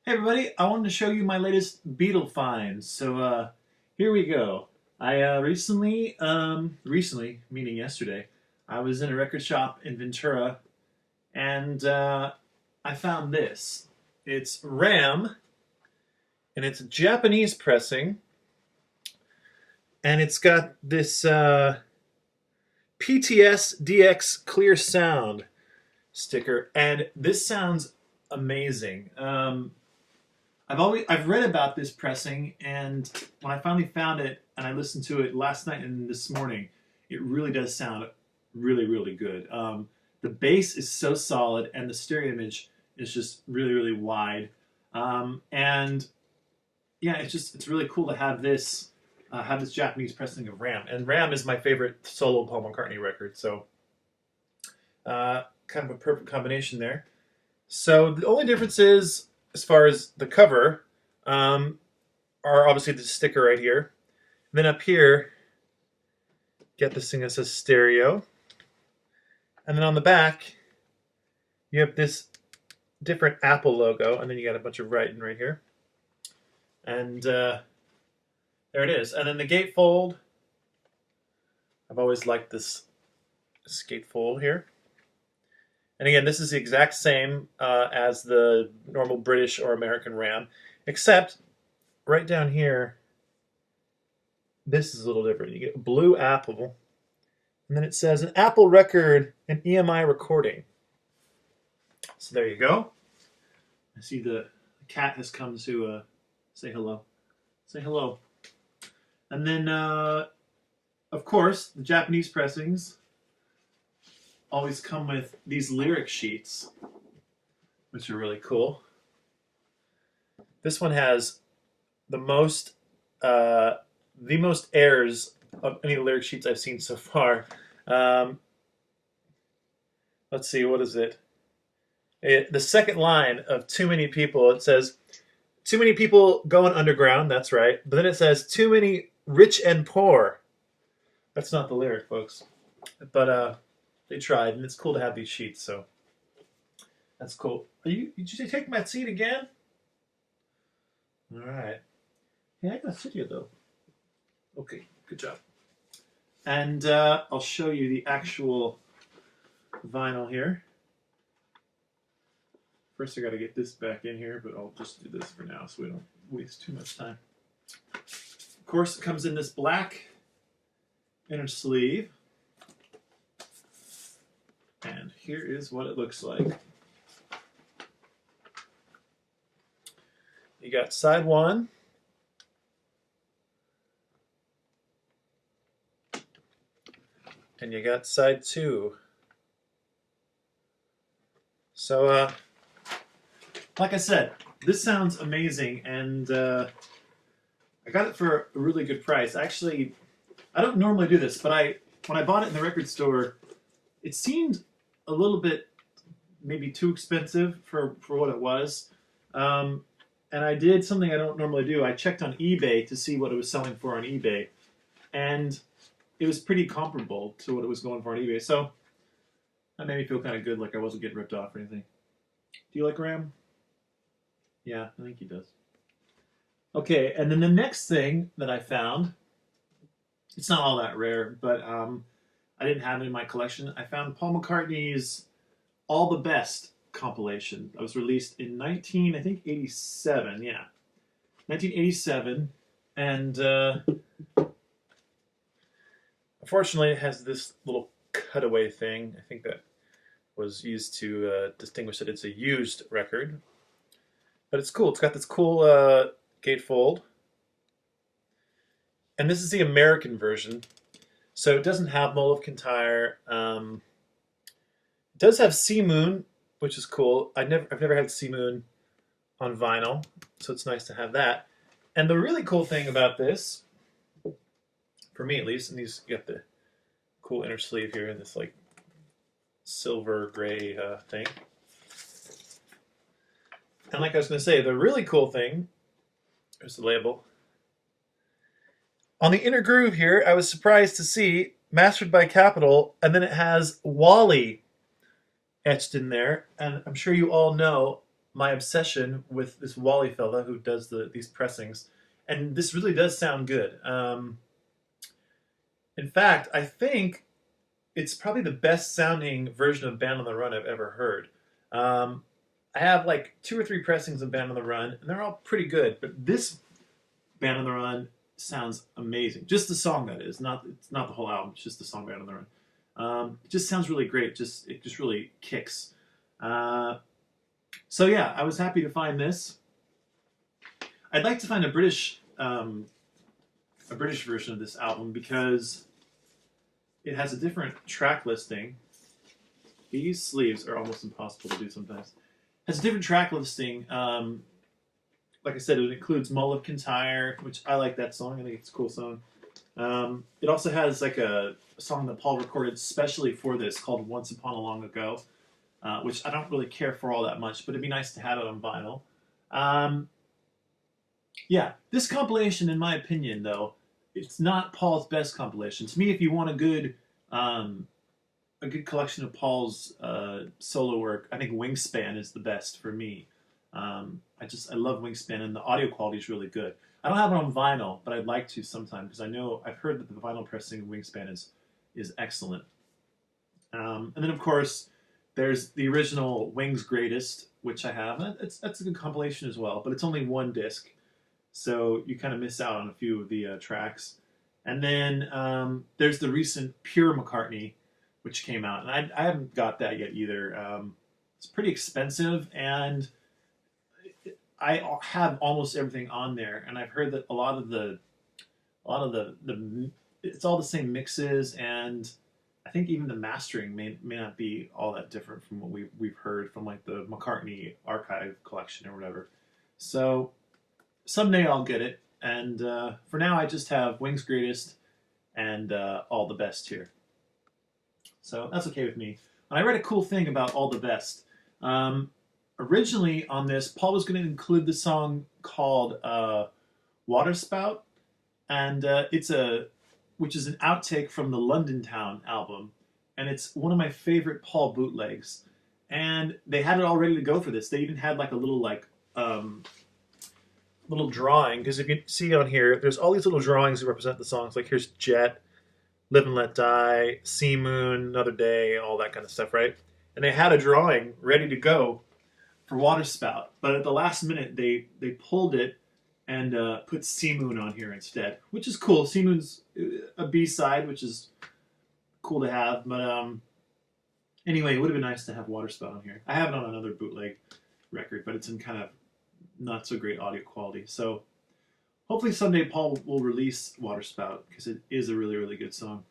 Hey everybody, I wanted to show you my latest Beatle finds. Here we go. Recently, meaning yesterday, I was in a record shop in Ventura and I found this. It's Ram and it's a Japanese pressing and it's got this PTS DX Clear Sound sticker and this sounds amazing. I've read about this pressing, and when I finally found it and I listened to it last night and this morning, it really does sound really good. The bass is so solid, and the stereo image is just really wide. And yeah, it's really cool to have this Japanese pressing of Ram. And Ram is my favorite solo Paul McCartney record, so kind of a perfect combination there. So the only difference is, as far as the cover, are obviously the sticker right here. And then up here, get this thing that says stereo. And then on the back, you have this different Apple logo, and then you got a bunch of writing right here. And there it is. And then the gatefold. I've always liked this gatefold here. And again, this is the exact same as the normal British or American Ram, except right down here, this is a little different. You get a blue Apple, and then it says an Apple record and EMI recording. So there you go. I see the cat has come to say hello. Say hello. And then, of course, the Japanese pressings always come with these lyric sheets, which are really cool. This one has the most airs of any lyric sheets I've seen so far. Let's see, what is it? The second line of "Too Many People," it says, "Too many people going underground." That's right. But then it says, "Too many rich and poor." That's not the lyric, folks. But they tried, and it's cool to have these sheets, so that's cool. Did you take my seat again? All right. Hey, I gotta sit here, though. Okay, good job. And I'll show you the actual vinyl here. First, I gotta get this back in here, but I'll just do this for now so we don't waste too much time. Of course, it comes in this black inner sleeve. And here is what it looks like. You got side one. And you got side two. So, like I said, this sounds amazing, and I got it for a really good price. Actually, I don't normally do this, but when I bought it in the record store, it seemed a little bit maybe too expensive for what it was. And I did something I don't normally do. I checked on eBay to see what it was selling for on eBay. And it was pretty comparable to what it was going for on eBay. So that made me feel kind of good, like I wasn't getting ripped off or anything. Do you like Ram? Yeah, I think he does. Okay, and then the next thing that I found, it's not all that rare, but I didn't have it in my collection. I found Paul McCartney's All the Best compilation. That was released in 1987. Yeah, 1987. And unfortunately, it has this little cutaway thing. I think that was used to distinguish that it's a used record. But it's cool. It's got this cool gatefold. And this is the American version. So it doesn't have Mull of Kintyre. It does have Sea Moon, which is cool. I've never had Sea Moon on vinyl, so it's nice to have that. And the really cool thing about this, for me at least, and you got the cool inner sleeve here and this like silver gray thing. And like I was going to say, the really cool thing, there's the label. On the inner groove here, I was surprised to see mastered by Capitol, and then it has Wally etched in there. And I'm sure you all know my obsession with this Wally fella who does these pressings, and this really does sound good. In fact, I think it's probably the best sounding version of Band on the Run I've ever heard. Um, I have like 2 or 3 pressings of Band on the Run, and they're all pretty good. But this Band on the Run sounds amazing. Just the song, that is. It's not the whole album. It's just the song Band on the Run. It just sounds really great. It just really kicks. So yeah, I was happy to find this. I'd like to find a British version of this album because it has a different track listing. These sleeves are almost impossible to do sometimes. It has a different track listing. Like I said, it includes Mull of Kintyre, which I like that song. I think it's a cool song. It also has like a song that Paul recorded specially for this called Once Upon a Long Ago, which I don't really care for all that much, but it'd be nice to have it on vinyl. Yeah, this compilation, in my opinion, though, it's not Paul's best compilation. To me, if you want a good collection of Paul's solo work, I think Wingspan is the best for me. I love Wingspan, and the audio quality is really good. I don't have it on vinyl, but I'd like to sometime because I've heard that the vinyl pressing of Wingspan is excellent. And then of course there's the original Wings Greatest, which I have. That's a good compilation as well, but it's only 1 disc, so you kind of miss out on a few of the tracks. And then there's the recent Pure McCartney, which came out, and I haven't got that yet either. It's pretty expensive, and I have almost everything on there, and I've heard that a lot of the it's all the same mixes, and I think even the mastering may not be all that different from what we've heard from like the McCartney archive collection or whatever. So someday I'll get it, and for now I just have Wings Greatest and All the Best here. So that's okay with me. And I read a cool thing about All the Best. Originally on this, Paul was going to include the song called Water Spout, and which is an outtake from the London Town album, and it's one of my favorite Paul bootlegs. And they had it all ready to go for this. They even had like a little little drawing, because if you see on here, there's all these little drawings that represent the songs. Like here's Jet, Live and Let Die, Sea Moon, Another Day, all that kind of stuff, right? And they had a drawing ready to go for Water Spout, but at the last minute they pulled it and put Sea Moon on here instead, which is cool. Sea Moon's a B-side, which is cool to have, but anyway, it would have been nice to have Water Spout on here. I have it on another bootleg record, but it's in kind of not so great audio quality. So hopefully someday Paul will release Water Spout, because it is a really, really good song.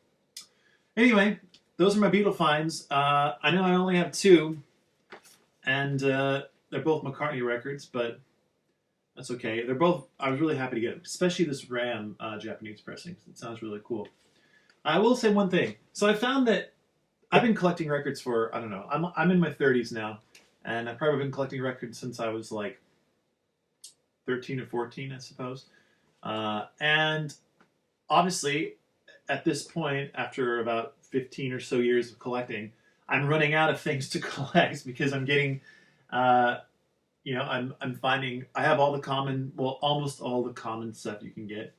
Anyway, those are my Beatle finds. I know I only have 2, and they're both McCartney records, but that's okay. I was really happy to get them, especially this Ram Japanese pressing. It sounds really cool. I will say one thing. So I found that I've been collecting records for, I don't know, I'm in my 30s now, and I've probably been collecting records since I was like 13 or 14, I suppose. And obviously, at this point, after about 15 or so years of collecting, I'm running out of things to collect because I'm getting, I'm finding I have almost all the common stuff you can get,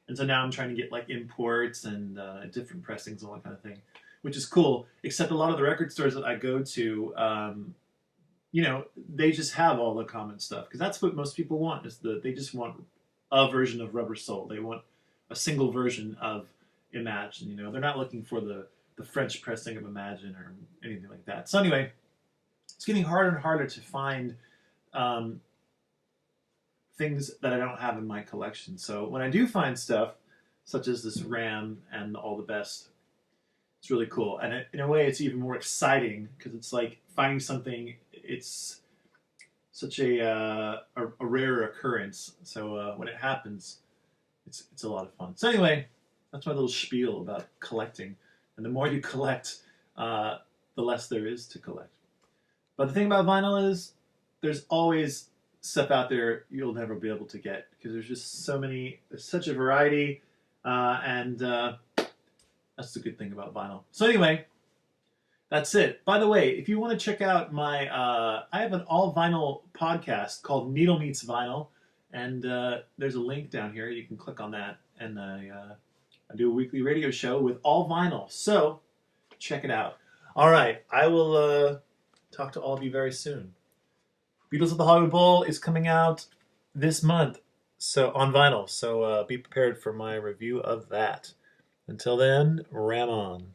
and so now I'm trying to get like imports and different pressings and all that kind of thing, which is cool. Except a lot of the record stores that I go to, they just have all the common stuff, because that's what most people want. They just want a version of Rubber Soul. They want a single version of Imagine. They're not looking for the French pressing of Imagine or anything like that. So anyway, it's getting harder and harder to find things that I don't have in my collection. So when I do find stuff, such as this Ram and All the Best, it's really cool. And in a way, it's even more exciting, because it's like finding something. It's such a rare occurrence. So when it happens, it's a lot of fun. So anyway, that's my little spiel about collecting. And the more you collect, the less there is to collect. But the thing about vinyl is there's always stuff out there you'll never be able to get, because there's just so many, there's such a variety, and that's the good thing about vinyl. So anyway, That's it. By the way, if you want to check out my, I have an all vinyl podcast called Needle Meets Vinyl, and there's a link down here. You can click on that, and I do a weekly radio show with all vinyl. So check it out. All right, I will talk to all of you very soon. Beatles at the Hollywood Bowl is coming out this month, so on vinyl. So be prepared for my review of that. Until then, ram on.